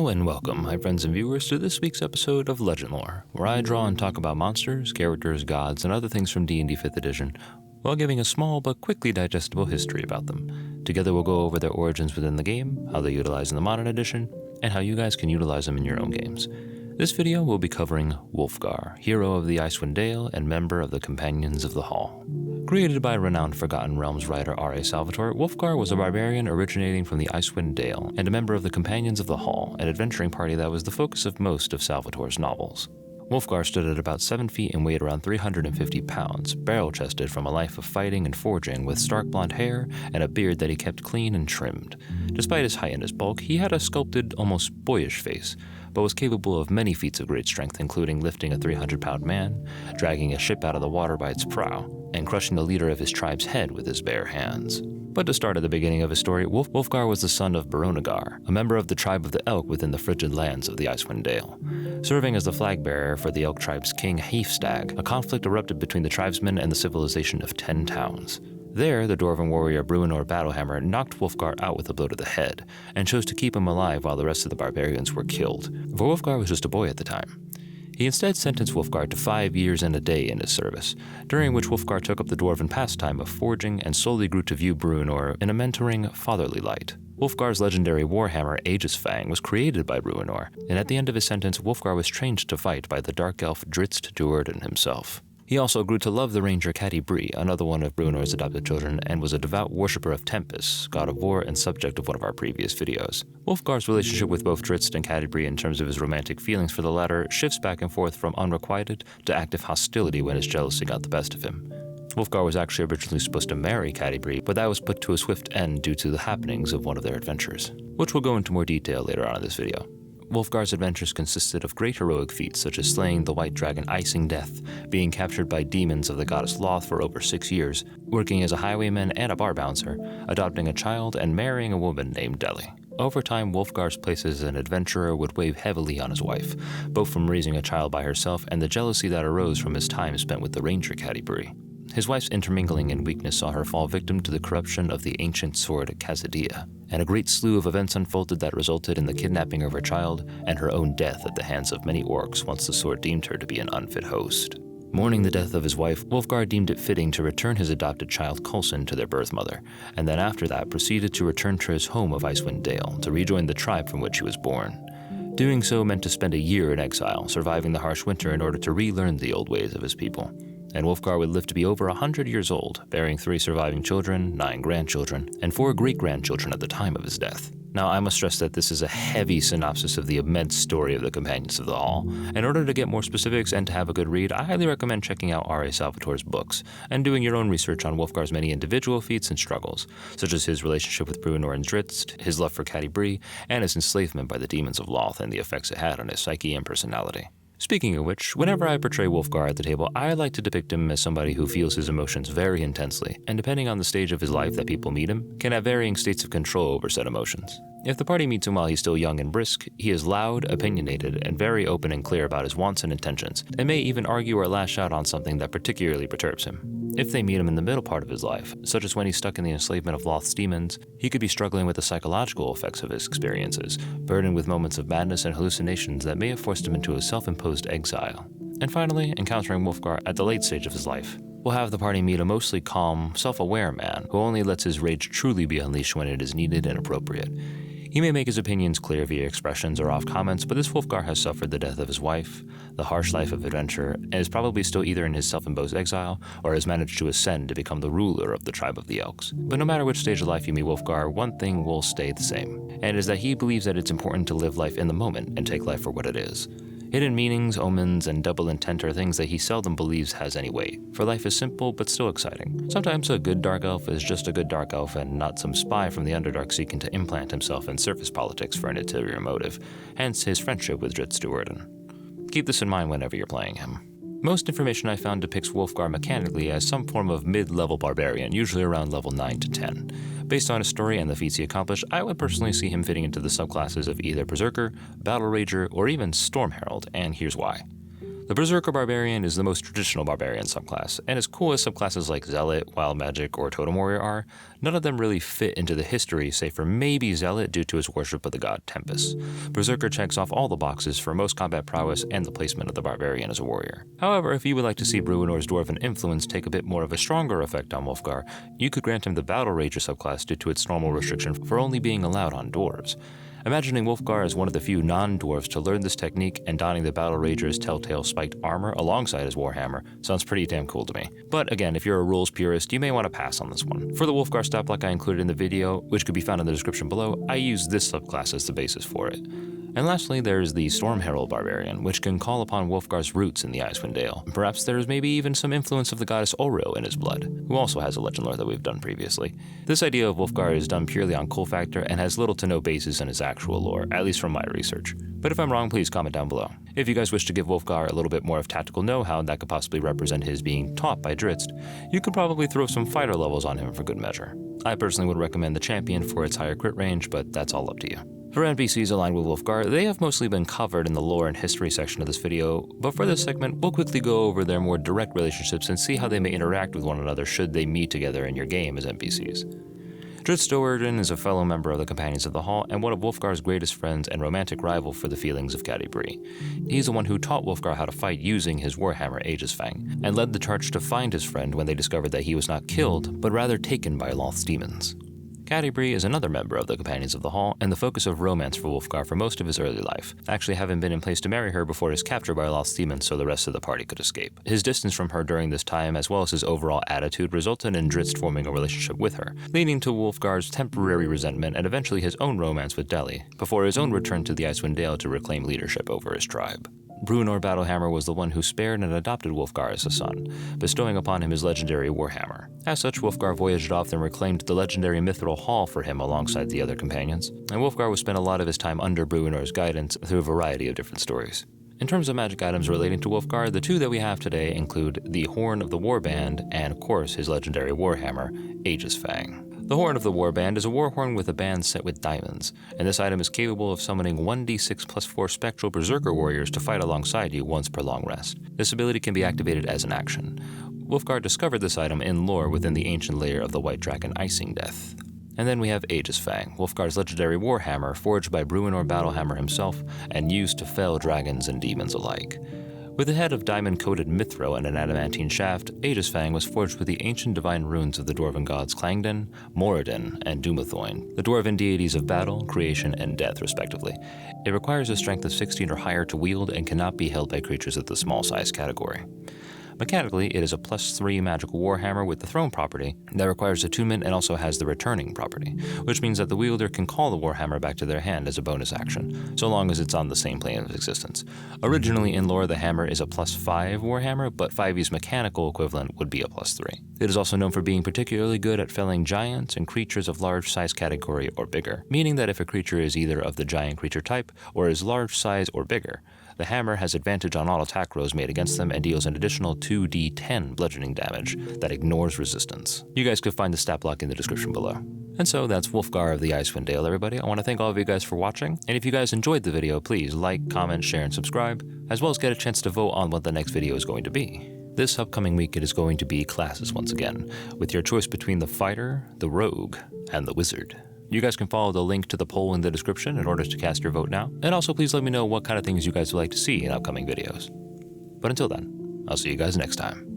Hello and welcome, my friends and viewers, to this week's episode of Legendlore, where I draw and talk about monsters, characters, gods, and other things from D&D 5th edition, while giving a small but quickly digestible history about them. Together we'll go over their origins within the game, how they utilize in the modern edition, and how you guys can utilize them in your own games. This video will be covering Wulfgar, hero of the Icewind Dale and member of the Companions of the Hall. Created by renowned Forgotten Realms writer R.A. Salvatore, Wulfgar was a barbarian originating from the Icewind Dale and a member of the Companions of the Hall, an adventuring party that was the focus of most of Salvatore's novels. Wulfgar stood at about 7 feet and weighed around 350 pounds, barrel-chested from a life of fighting and forging with stark blonde hair and a beard that he kept clean and trimmed. Despite his height and his bulk, he had a sculpted, almost boyish face, but was capable of many feats of great strength, including lifting a 300-pound man, dragging a ship out of the water by its prow, and crushing the leader of his tribe's head with his bare hands. But to start at the beginning of his story, Wulfgar was the son of Bruenor, a member of the tribe of the Elk within the frigid lands of the Icewind Dale. Serving as the flag bearer for the Elk tribe's king Heafstag, a conflict erupted between the tribesmen and the civilization of 10 towns. There, the dwarven warrior Bruenor Battlehammer knocked Wulfgar out with a blow to the head, and chose to keep him alive while the rest of the barbarians were killed, for Wulfgar was just a boy at the time. He instead sentenced Wulfgar to 5 years and a day in his service, during which Wulfgar took up the dwarven pastime of forging and slowly grew to view Bruenor in a mentoring, fatherly light. Wulfgar's legendary Warhammer Aegis-Fang was created by Bruenor, and at the end of his sentence, Wulfgar was trained to fight by the dark elf Drizzt himself. He also grew to love the ranger Catti-brie, another one of Bruenor's adopted children, and was a devout worshipper of Tempest, god of war and subject of one of our previous videos. Wulfgar's relationship with both Drizzt and Catti-brie in terms of his romantic feelings for the latter shifts back and forth from unrequited to active hostility when his jealousy got the best of him. Wulfgar was actually originally supposed to marry Catti-brie, but that was put to a swift end due to the happenings of one of their adventures, which we'll go into more detail later on in this video. Wulfgar's adventures consisted of great heroic feats such as slaying the white dragon Icing Death, being captured by demons of the goddess Loth for over 6 years, working as a highwayman and a bar bouncer, adopting a child, and marrying a woman named Deli. Over time, Wulfgar's place as an adventurer would weigh heavily on his wife, both from raising a child by herself and the jealousy that arose from his time spent with the ranger Catti-brie. His wife's intermingling and weakness saw her fall victim to the corruption of the ancient sword Catti-brie, and a great slew of events unfolded that resulted in the kidnapping of her child and her own death at the hands of many orcs once the sword deemed her to be an unfit host. Mourning the death of his wife, Wulfgar deemed it fitting to return his adopted child Coulson to their birth mother, and then after that proceeded to return to his home of Icewind Dale to rejoin the tribe from which he was born. Doing so meant to spend a year in exile, surviving the harsh winter in order to relearn the old ways of his people. And Wulfgar would live to be over 100 years old, bearing 3 surviving children, 9 grandchildren, and 4 great-grandchildren at the time of his death. Now, I must stress that this is a heavy synopsis of the immense story of the Companions of the Hall. In order to get more specifics and to have a good read, I highly recommend checking out R.A. Salvatore's books, and doing your own research on Wulfgar's many individual feats and struggles, such as his relationship with Bruenor and Drizzt, his love for Catti-brie, and his enslavement by the demons of Loth and the effects it had on his psyche and personality. Speaking of which, whenever I portray Wulfgar at the table, I like to depict him as somebody who feels his emotions very intensely, and depending on the stage of his life that people meet him, can have varying states of control over said emotions. If the party meets him while he's still young and brisk, he is loud, opinionated, and very open and clear about his wants and intentions, and may even argue or lash out on something that particularly perturbs him. If they meet him in the middle part of his life, such as when he's stuck in the enslavement of Loth's demons, he could be struggling with the psychological effects of his experiences, burdened with moments of madness and hallucinations that may have forced him into a self-imposed exile. And finally, encountering Wulfgar at the late stage of his life, we'll have the party meet a mostly calm, self-aware man who only lets his rage truly be unleashed when it is needed and appropriate. He may make his opinions clear via expressions or off comments, but this Wulfgar has suffered the death of his wife, the harsh life of adventure, and is probably still either in his self-imposed exile or has managed to ascend to become the ruler of the tribe of the Elks. But no matter which stage of life you meet Wulfgar, one thing will stay the same, and it is that he believes that it's important to live life in the moment and take life for what it is. Hidden meanings, omens, and double intent are things that he seldom believes has any weight, for life is simple but still exciting. Sometimes a good dark elf is just a good dark elf and not some spy from the Underdark seeking to implant himself in surface politics for an ulterior motive, hence his friendship with Drizzt. Keep this in mind whenever you're playing him. Most information I found depicts Wulfgar mechanically as some form of mid-level barbarian, usually around level 9 to 10. Based on his story and the feats he accomplished, I would personally see him fitting into the subclasses of either Berserker, Battle Rager, or even Storm Herald, and here's why. The Berserker Barbarian is the most traditional barbarian subclass, and as cool as subclasses like Zealot, Wild Magic, or Totem Warrior are, none of them really fit into the history save for maybe Zealot due to his worship of the god Tempest. Berserker checks off all the boxes for most combat prowess and the placement of the barbarian as a warrior. However, if you would like to see Bruenor's Dwarven influence take a bit more of a stronger effect on Wulfgar, you could grant him the Battle Rager subclass due to its normal restriction for only being allowed on dwarves. Imagining Wulfgar as one of the few non-dwarves to learn this technique and donning the Battle Rager's telltale spiked armor alongside his Warhammer sounds pretty damn cool to me. But again, if you're a rules purist, you may want to pass on this one. For the Wulfgar stat block I included in the video, which could be found in the description below, I used this subclass as the basis for it. And lastly, there's the Storm Herald Barbarian, which can call upon Wulfgar's roots in the Icewind Dale. Perhaps there's maybe even some influence of the goddess Oro in his blood, who also has a legend lore that we've done previously. This idea of Wulfgar is done purely on cool factor and has little to no basis in his actual lore, at least from my research. But if I'm wrong, please comment down below. If you guys wish to give Wulfgar a little bit more of tactical know-how that could possibly represent his being taught by Drizzt, you could probably throw some fighter levels on him for good measure. I personally would recommend the champion for its higher crit range, but that's all up to you. For NPCs aligned with Wulfgar, they have mostly been covered in the lore and history section of this video, but for this segment, we'll quickly go over their more direct relationships and see how they may interact with one another should they meet together in your game as NPCs. Drizzt Do'Urden is a fellow member of the Companions of the Hall and one of Wulfgar's greatest friends and romantic rival for the feelings of Catti-brie. He's the one who taught Wulfgar how to fight using his Warhammer Aegis-Fang, and led the charge to find his friend when they discovered that he was not killed, but rather taken by Loth's demons. Catti-brie is another member of the Companions of the Hall and the focus of romance for Wulfgar for most of his early life, actually having been in place to marry her before his capture by Loth's demons so the rest of the party could escape. His distance from her during this time, as well as his overall attitude, resulted in Drizzt forming a relationship with her, leading to Wulfgar's temporary resentment and eventually his own romance with Deli, before his own return to the Icewind Dale to reclaim leadership over his tribe. Bruenor Battlehammer was the one who spared and adopted Wulfgar as a son, bestowing upon him his legendary Warhammer. As such, Wulfgar voyaged off and reclaimed the legendary Mithril Hall for him alongside the other companions, and Wulfgar would spend a lot of his time under Bruenor's guidance through a variety of different stories. In terms of magic items relating to Wulfgar, the two that we have today include the Horn of the Warband and, of course, his legendary Warhammer, Aegis-Fang. The Horn of the Warband is a warhorn with a band set with diamonds, and this item is capable of summoning 1d6 plus 4 spectral berserker warriors to fight alongside you once per long rest. This ability can be activated as an action. Wulfgar discovered this item in lore within the ancient lair of the White Dragon Icing Death. And then we have Aegis-Fang, Wulfgar's legendary warhammer forged by Bruenor Battlehammer himself and used to fell dragons and demons alike. With a head of diamond-coated mithril and an adamantine shaft, Aegis-Fang was forged with the ancient divine runes of the dwarven gods Clangdon, Moradin, and Dumathoin, the dwarven deities of battle, creation, and death, respectively. It requires a strength of 16 or higher to wield and cannot be held by creatures of the small size category. Mechanically, it is a +3 magical warhammer with the throne property that requires attunement and also has the returning property, which means that the wielder can call the warhammer back to their hand as a bonus action, so long as it's on the same plane of existence. Originally in lore, the hammer is a +5 warhammer, but 5e's mechanical equivalent would be a +3. It is also known for being particularly good at felling giants and creatures of large size category or bigger, meaning that if a creature is either of the giant creature type or is large size or bigger, the hammer has advantage on all attack rolls made against them and deals an additional 2d10 bludgeoning damage that ignores resistance. You guys could find the stat block in the description below. And so that's Wulfgar of the Icewind Dale, everybody. I want to thank all of you guys for watching, and if you guys enjoyed the video, please like, comment, share, and subscribe, as well as get a chance to vote on what the next video is going to be. This upcoming week it is going to be classes once again, with your choice between the fighter, the rogue, and the wizard. You guys can follow the link to the poll in the description in order to cast your vote now, and also please let me know what kind of things you guys would like to see in upcoming videos. But until then, I'll see you guys next time.